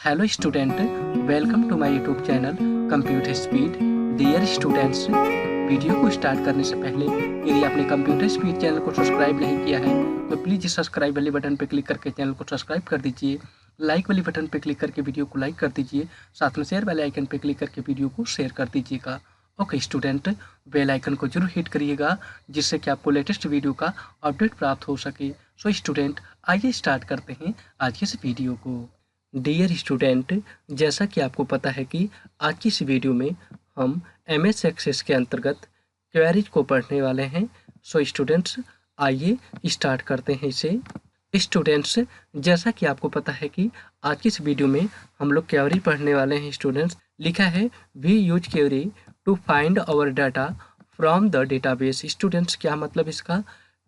Hello student, welcome to my YouTube channel computer speed. Dear students, video को start करने से पहले यदि आपने कंप्यूटर स्पीड चैनल को सब्सक्राइब नहीं किया है तो प्लीज़ सब्सक्राइब वाले बटन पर क्लिक करके चैनल को सब्सक्राइब कर दीजिए। लाइक वाले बटन पर क्लिक करके वीडियो को लाइक कर दीजिए। साथ में शेयर वाले आइकन पर क्लिक करके वीडियो को शेयर कर दीजिएगा। ओके स्टूडेंट, बेल आइकन को जरूर हिट करिएगा जिससे कि आपको लेटेस्ट वीडियो का अपडेट प्राप्त हो सके। सो स्टूडेंट, आइए स्टार्ट करते हैं आज की इस वीडियो को। डियर स्टूडेंट, जैसा कि आपको पता है कि आज की इस वीडियो में हम MS एक्सेस के अंतर्गत क्वेरीज को पढ़ने वाले हैं। सो स्टूडेंट्स, आइए स्टार्ट करते हैं इसे। स्टूडेंट्स, जैसा कि आपको पता है कि आज की इस वीडियो में हम लोग क्वेरी पढ़ने वाले हैं। स्टूडेंट्स, लिखा है we use query to find our data from the database. Students, क्या मतलब इसका?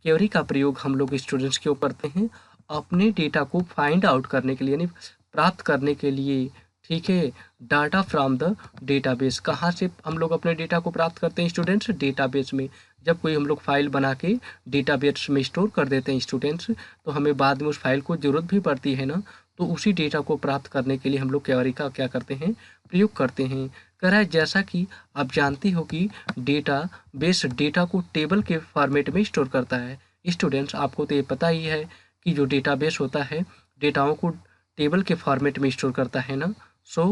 क्वेरी का प्रयोग हम लोग स्टूडेंट्स क्यों करते हैं? अपने डेटा को फाइंड आउट करने के लिए, यानी प्राप्त करने के लिए। ठीक है, डाटा फ्रॉम द डेटाबेस। कहाँ से हम लोग अपने डेटा को प्राप्त करते हैं स्टूडेंट्स? डेटाबेस में। जब कोई हम लोग फाइल बना के डेटाबेस में स्टोर कर देते हैं स्टूडेंट्स, तो हमें बाद में उस फाइल को ज़रूरत भी पड़ती है ना, तो उसी डेटा को प्राप्त करने के लिए हम लोग क्वेरी का क्या करते हैं? प्रयोग करते हैं। कह रहा है जैसा कि आप जानते हो कि डेटा बेस डेटा को टेबल के फॉर्मेट में स्टोर करता है। स्टूडेंट्स, आपको तो ये पता ही है कि जो डेटाबेस होता है डेटाओं को टेबल के फॉर्मेट में स्टोर करता है ना। सो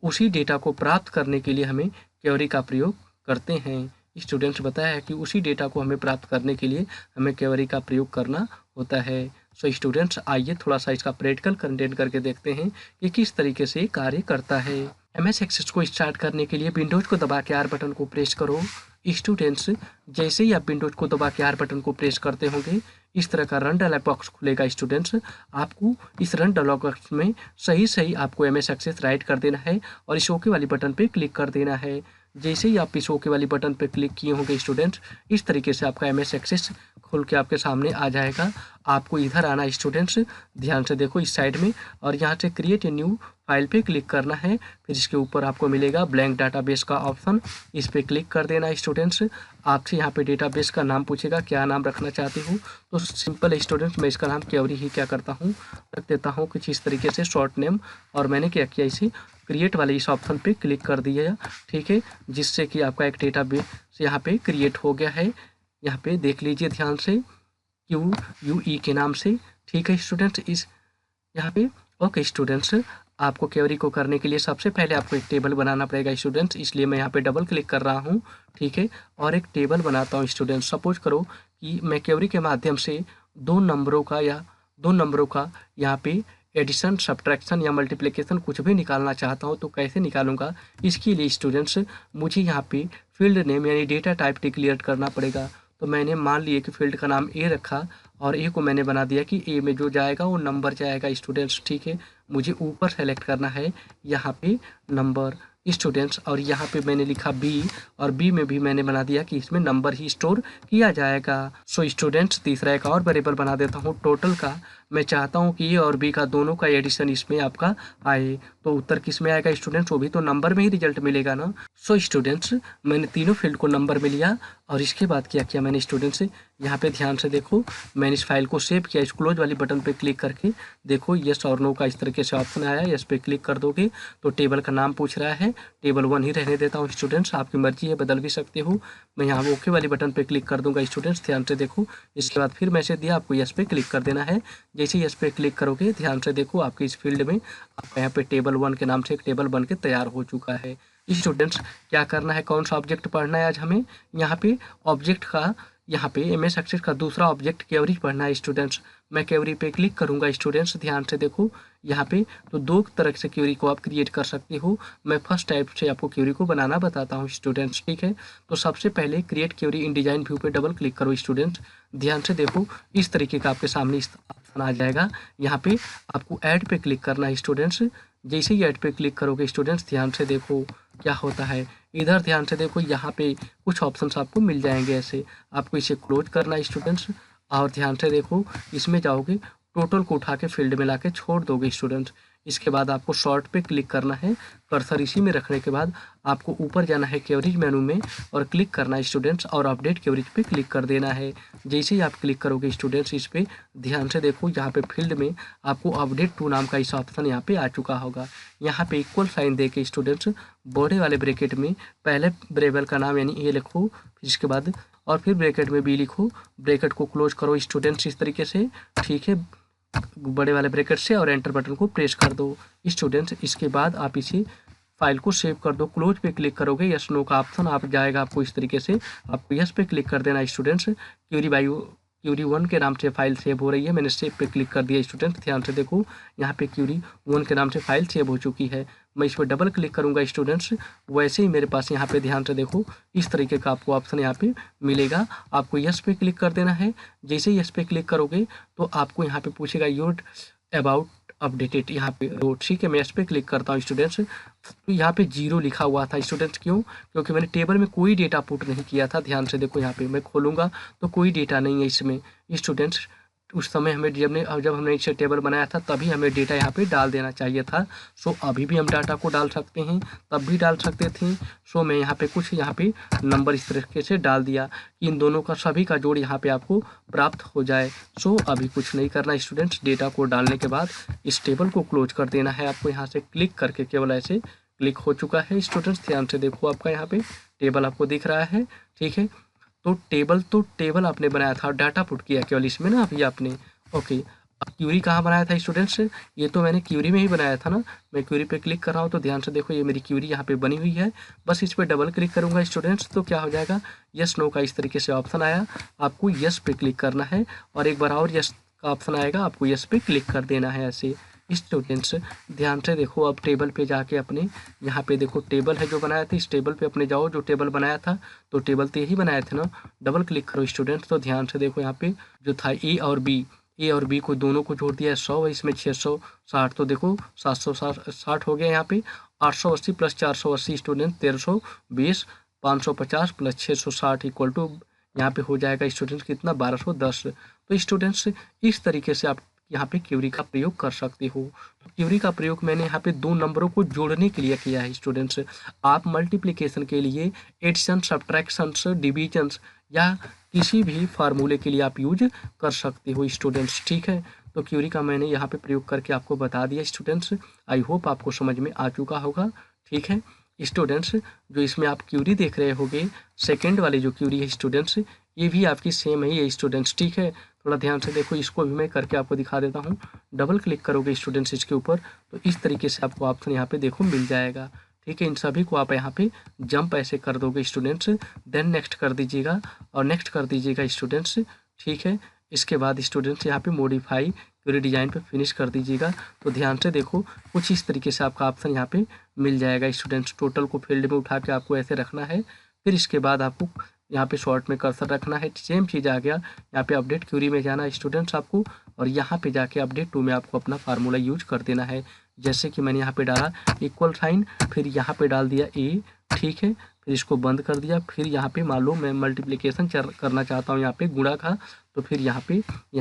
उसी डेटा को प्राप्त करने के लिए हमें क्वेरी का प्रयोग करते हैं। स्टूडेंट्स, बताया है कि उसी डेटा को हमें प्राप्त करने के लिए हमें क्वेरी का प्रयोग करना होता है। सो स्टूडेंट्स, आइए थोड़ा सा इसका प्रैक्टिकल कंटेंट करके देखते हैं कि किस तरीके से कार्य करता है। MS एक्सेस को स्टार्ट करने के लिए विंडोज को दबा के R बटन को प्रेस करो। स्टूडेंट्स, जैसे ही आप विंडोज को दबा के R बटन को प्रेस करते होंगे, इस तरह का रन डायलॉग बॉक्स खुलेगा। स्टूडेंट्स, आपको इस रन डायलॉग बॉक्स में सही आपको MS एक्सेस राइट कर देना है और इस ओके वाली बटन पे क्लिक कर देना है। जैसे ही आप इस ओके वाली बटन पे क्लिक किए होंगे स्टूडेंट्स, इस तरीके से आपका MS एक्सेस खुल के आपके सामने आ जाएगा। आपको इधर आना स्टूडेंट्स, ध्यान से देखो इस साइड में, और यहाँ से क्रिएट ए न्यू फाइल पे क्लिक करना है। फिर इसके ऊपर आपको मिलेगा ब्लैंक डाटाबेस का ऑप्शन, इस पर क्लिक कर देना स्टूडेंट्स। आपसे यहाँ पे डेटाबेस का नाम पूछेगा, क्या नाम रखना चाहते हो? तो सिंपल स्टूडेंट्स, मैं इसका नाम क्वेरी ही क्या करता हूँ, रख देता हूँ कुछ इस तरीके से शॉर्ट नेम। और मैंने क्या किया, इसे क्रिएट वाले इस ऑप्शन पे क्लिक कर दिया। ठीक है, जिससे कि आपका एक डेटाबेस यहाँ पे क्रिएट हो गया है। यहाँ पे देख लीजिए ध्यान से, QUE के नाम से। ठीक है स्टूडेंट्स, इस यहाँ पे ओके स्टूडेंट्स, आपको क्वेरी को करने के लिए सबसे पहले आपको एक टेबल बनाना पड़ेगा स्टूडेंट्स, इसलिए मैं यहाँ पे डबल क्लिक कर रहा हूँ। ठीक है, और एक टेबल बनाता हूँ स्टूडेंट्स। सपोज करो कि मैं क्वेरी के माध्यम से दो नंबरों का यहाँ पे एडिशन, सब्ट्रैक्शन या मल्टीप्लिकेशन कुछ भी निकालना चाहता हूँ, तो कैसे निकालूंगा? इसके लिए स्टूडेंट्स मुझे यहाँ पे फील्ड नेम यानी डेटा टाइप डिक्लेयर करना पड़ेगा। तो मैंने मान लिया कि फील्ड का नाम A रखा और A को मैंने बना दिया कि A में जो जाएगा वो नंबर जाएगा स्टूडेंट्स। ठीक है, मुझे ऊपर सेलेक्ट करना है यहाँ पे नंबर स्टूडेंट्स, और यहाँ पे मैंने लिखा B, और B में भी मैंने बना दिया कि इसमें नंबर ही स्टोर किया जाएगा। सो स्टूडेंट्स, तीसरा एक और वेरिएबल बना देता हूँ टोटल का। मैं चाहता हूँ कि A और B का दोनों का एडिशन इसमें आपका आए, तो उत्तर किस में आएगा स्टूडेंट्स? वो भी तो नंबर में ही रिजल्ट मिलेगा ना। सो स्टूडेंट्स, मैंने तीनों फील्ड को नंबर में लिया और इसके बाद क्या किया मैंने स्टूडेंट्स, यहाँ पे ध्यान से देखो, मैंने इस फाइल को सेव किया। इस क्लोज वाली बटन पे क्लिक करके देखो यस और नो का इस तरीके से ऑप्शन आया। यस पे क्लिक कर दोगे तो टेबल का नाम पूछ रहा है, टेबल 1 ही रहने देता हूँ स्टूडेंट्स, आपकी मर्जी है, बदल भी सकते हो। मैं यहाँ ओके वाली बटन पे क्लिक कर दूंगा स्टूडेंट्स, ध्यान से देखो। इसके बाद फिर मैसेज दिया, आपको यस पे क्लिक कर देना है। जैसे यस पे क्लिक करोगे, ध्यान से देखो, आपके इस फील्ड में आपका यहाँ पे टेबल 1 के नाम से एक टेबल बन के तैयार हो चुका है। स्टूडेंट्स, क्या करना है, कौन सा ऑब्जेक्ट पढ़ना है आज हमें? यहाँ पे ऑब्जेक्ट का, यहाँ पे MS एक्सेस का दूसरा ऑब्जेक्ट क्वेरी पढ़ना है स्टूडेंट्स। मैं क्वेरी पे क्लिक करूंगा स्टूडेंट्स, ध्यान से देखो यहाँ पे तो दो तरह से क्वेरी को आप क्रिएट कर सकते हो। मैं फर्स्ट टाइप से आपको क्वेरी को बनाना बताता हूँ स्टूडेंट्स। ठीक है, तो सबसे पहले create query in design view पे डबल क्लिक करो स्टूडेंट्स। ध्यान से देखो, इस तरीके का आपके सामने इस ऑप्शन आ जाएगा। यहाँ पे आपको ऐड पे क्लिक करना है स्टूडेंट्स। जैसे ही ऐड पे क्लिक करोगे स्टूडेंट्स, ध्यान से देखो क्या होता है। इधर ध्यान से देखो, यहाँ पे कुछ ऑप्शंस आपको मिल जाएंगे ऐसे, आपको इसे क्लोज करना है स्टूडेंट्स। और ध्यान से देखो, इसमें जाओगे, टोटल को उठा के फील्ड में लाके छोड़ दोगे स्टूडेंट्स। इसके बाद आपको शॉर्ट पे क्लिक करना है। कर्सर इसी में रखने के बाद आपको ऊपर जाना है क्वेरीज मेनू में और क्लिक करना है स्टूडेंट्स और अपडेट क्वेरीज पे क्लिक कर देना है। जैसे ही आप क्लिक करोगे स्टूडेंट्स, इस पे ध्यान से देखो, यहाँ पे फील्ड में आपको अपडेट टू नाम का इस ऑप्शन यहाँ पे आ चुका होगा। यहाँ पे इक्वल साइन दे के स्टूडेंट्स बड़े वाले ब्रैकेट में पहले वेरिएबल का नाम यानी ए लिखो, फिर इसके बाद और फिर ब्रैकेट में बी लिखो, ब्रैकेट को क्लोज करो स्टूडेंट्स इस तरीके से, ठीक है, बड़े वाले ब्रैकेट से, और एंटर बटन को प्रेस कर दो स्टूडेंट्स। इसके बाद आप इसे फाइल को सेव कर दो। क्लोज पे क्लिक करोगे, यस नो का ऑप्शन आप जाएगा आपको इस तरीके से, आपको यस पे क्लिक कर देना स्टूडेंट्स। क्यूरी 1 के नाम से फाइल सेव हो रही है, मैंने सेव पे क्लिक कर दिया स्टूडेंट्स। ध्यान से देखो, यहाँ पे क्यूरी 1 के नाम से फाइल सेव हो चुकी है। मैं इस पर डबल क्लिक करूँगा स्टूडेंट्स, वैसे ही मेरे पास यहाँ पे ध्यान से देखो इस तरीके का आपको ऑप्शन यहाँ पे मिलेगा। आपको यस पे क्लिक कर देना है। जैसे ही यस पे क्लिक करोगे तो आपको यहाँ पे पूछेगा योर अबाउट अपडेटेड, यहाँ पे ठीक है, मैं इस पे क्लिक करता हूँ स्टूडेंट्स। तो यहाँ पे 0 लिखा हुआ था स्टूडेंट्स, क्यों? क्योंकि मैंने टेबल में कोई डेटा पुट नहीं किया था। ध्यान से देखो, यहाँ पे मैं खोलूँगा तो कोई डेटा नहीं है इसमें स्टूडेंट्स। उस समय हमें जब हमने इसे टेबल बनाया था तभी हमें डेटा यहाँ पे डाल देना चाहिए था। सो अभी भी हम डाटा को डाल सकते हैं, तब भी डाल सकते थे। सो मैं यहाँ पे कुछ यहाँ पे नंबर इस तरीके से डाल दिया कि इन दोनों का सभी का जोड़ यहाँ पे आपको प्राप्त हो जाए। सो अभी कुछ नहीं करना स्टूडेंट्स, डेटा को डालने के बाद इस टेबल को क्लोज कर देना है आपको। यहाँ से क्लिक करके केवल ऐसे क्लिक हो चुका है स्टूडेंट्स। ध्यान से देखो, आपका यहाँ पे टेबल आपको दिख रहा है, ठीक है। तो टेबल आपने बनाया था, डाटा पुट किया केवल इसमें ना अभी आपने, ओके। क्यूरी कहाँ बनाया था स्टूडेंट्स? ये तो मैंने क्यूरी में ही बनाया था ना। मैं क्यूरी पे क्लिक कर रहा हूँ तो ध्यान से देखो, ये मेरी क्यूरी यहाँ पे बनी हुई है। बस इस पर डबल क्लिक करूँगा स्टूडेंट्स तो क्या हो जाएगा, यस नो का इस तरीके से ऑप्शन आया। आपको यस पे क्लिक करना है और एक बार और यस का ऑप्शन आएगा, आपको यस पे क्लिक कर देना है ऐसे स्टूडेंट्स। ध्यान से देखो, अब टेबल पे जाके अपने यहाँ पे देखो टेबल है जो बनाया था, इस टेबल पे अपने जाओ, जो टेबल बनाया था तो टेबल तो यही बनाए थे ना। डबल क्लिक करो स्टूडेंट्स तो ध्यान से देखो, यहाँ पे जो था ए और बी को दोनों को जोड़ दिया है 100, इसमें 660, तो देखो 760 हो गया यहाँ पे। 880 plus 480 student 1320, 550 plus 660 equal to यहाँ पे हो जाएगा स्टूडेंट्स कितना, 1210। तो स्टूडेंट्स इस तरीके से आप यहाँ पे क्यूरी का प्रयोग कर सकते हो। तो क्यूरी का प्रयोग मैंने यहाँ पे दो नंबरों को जोड़ने के लिए किया है स्टूडेंट्स। आप मल्टीप्लिकेशन के लिए एडिशन, सब्ट्रैक्शंस, डिविजन्स या किसी भी फार्मूले के लिए आप यूज कर सकते हो स्टूडेंट्स, ठीक है। तो क्यूरी का मैंने यहाँ पे प्रयोग करके आपको बता दिया स्टूडेंट्स। आई होप आपको समझ में आ चुका होगा, ठीक है स्टूडेंट्स। जो इसमें आप क्यूरी देख रहे होगे, सेकेंड वाली जो क्यूरी है स्टूडेंट्स, ये भी आपकी सेम ही है स्टूडेंट्स, ठीक है। थोड़ा ध्यान से देखो, इसको भी मैं करके आपको दिखा देता हूँ। डबल क्लिक करोगे स्टूडेंट्स इसके ऊपर तो इस तरीके से आपको ऑप्शन यहाँ पे देखो मिल जाएगा, ठीक है। इन सभी को आप यहाँ पे जंप ऐसे कर दोगे स्टूडेंट्स, देन नेक्स्ट कर दीजिएगा और नेक्स्ट कर दीजिएगा स्टूडेंट्स, ठीक है। इसके बाद स्टूडेंट्स यहाँ पे मॉडिफाई क्यूरी डिजाइन पे फिनिश कर दीजिएगा। तो ध्यान से देखो, कुछ इस तरीके से आपका ऑप्शन यहाँ पे मिल जाएगा स्टूडेंट्स। टोटल को फील्ड में उठा के आपको ऐसे रखना है, फिर इसके बाद आपको यहाँ पे शॉर्ट में कर्सर रखना है। सेम चीज़ आ गया, यहाँ पे अपडेट क्यूरी में जाना है स्टूडेंट्स आपको, और यहाँ पे जाके अपडेट 2 में आपको अपना फार्मूला यूज कर देना है। जैसे कि मैंने यहाँ पे डाला इक्वल साइन, फिर यहाँ पे डाल दिया ए, ठीक है, फिर इसको बंद कर दिया। फिर यहाँ पे मान लो मैं मल्टीप्लिकेशन करना चाहता हूँ यहाँ पे गुणा का, तो फिर यहाँ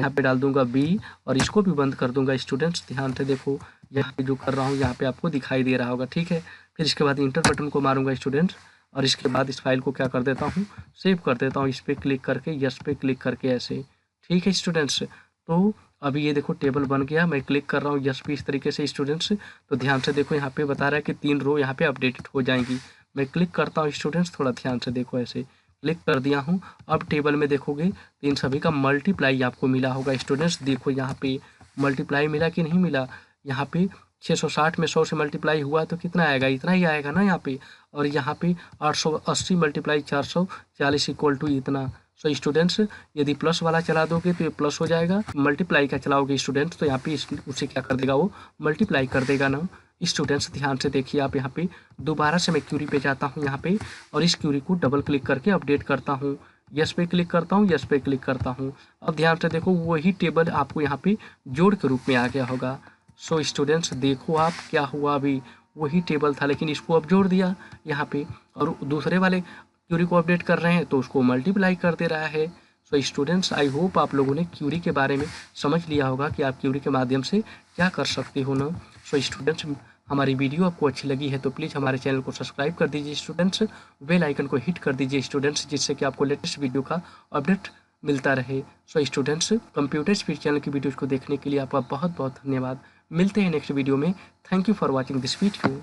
पे डाल दूंगा बी और इसको भी बंद कर दूंगा स्टूडेंट्स। ध्यान से देखो, यहाँ पे जो कर रहा हूँ यहाँ पे आपको दिखाई दे रहा होगा, ठीक है। फिर इसके बाद इंटर बटन को मारूंगा स्टूडेंट्स और इसके बाद इस फाइल को क्या कर देता हूँ, सेव कर देता हूँ। इस पर क्लिक करके, यस पे क्लिक करके ऐसे, ठीक है स्टूडेंट्स। तो अभी ये देखो टेबल बन गया, मैं क्लिक कर रहा हूँ यस पे इस तरीके से स्टूडेंट्स। तो ध्यान से देखो, यहाँ पे बता रहा है कि 3 रो यहाँ पे अपडेटेड हो जाएंगी। मैं क्लिक करता हूँ स्टूडेंट्स, थोड़ा ध्यान से देखो, ऐसे क्लिक कर दिया हूँ। अब टेबल में देखोगे तो इन सभी का मल्टीप्लाई आपको मिला होगा स्टूडेंट्स। देखो यहाँ पे मल्टीप्लाई मिला कि नहीं मिला, यहाँ पे 660 में 100 से मल्टीप्लाई हुआ तो कितना आएगा, इतना ही आएगा ना यहाँ पे। और यहाँ पे 880 मल्टीप्लाई 440 इक्वल टू इतना। सो स्टूडेंट्स यदि प्लस वाला चला दोगे तो ये प्लस हो जाएगा, मल्टीप्लाई का चलाओगे स्टूडेंट्स तो यहाँ पे उसे क्या कर देगा, वो मल्टीप्लाई कर देगा ना स्टूडेंट्स। ध्यान से देखिए आप, यहाँ पे दोबारा से मैं क्यूरी पे जाता हूँ यहाँ पे, और इस क्यूरी को डबल क्लिक करके अपडेट करता हूँ। यस पे क्लिक करता हूँ, यस पे क्लिक करता हूँ। अब ध्यान से देखो, वही टेबल आपको यहाँ पे जोड़ के रूप में आ गया होगा। सो स्टूडेंट्स देखो आप क्या हुआ, अभी वही टेबल था लेकिन इसको अब जोड़ दिया यहाँ पे, और दूसरे वाले क्यूरी को अपडेट कर रहे हैं तो उसको मल्टीप्लाई कर दे रहा है। सो स्टूडेंट्स, आई होप आप लोगों ने क्यूरी के बारे में समझ लिया होगा कि आप क्यूरी के माध्यम से क्या कर सकते हो ना। सो स्टूडेंट्स, हमारी वीडियो आपको अच्छी लगी है तो प्लीज़ हमारे चैनल को सब्सक्राइब कर दीजिए स्टूडेंट्स, बेल आइकन को हिट कर दीजिए स्टूडेंट्स, जिससे कि आपको लेटेस्ट वीडियो का अपडेट मिलता रहे। So students, computer speed channel की वीडियोज़ को देखने के लिए आपका बहुत बहुत धन्यवाद। मिलते हैं नेक्स्ट वीडियो में। Thank you for watching this video.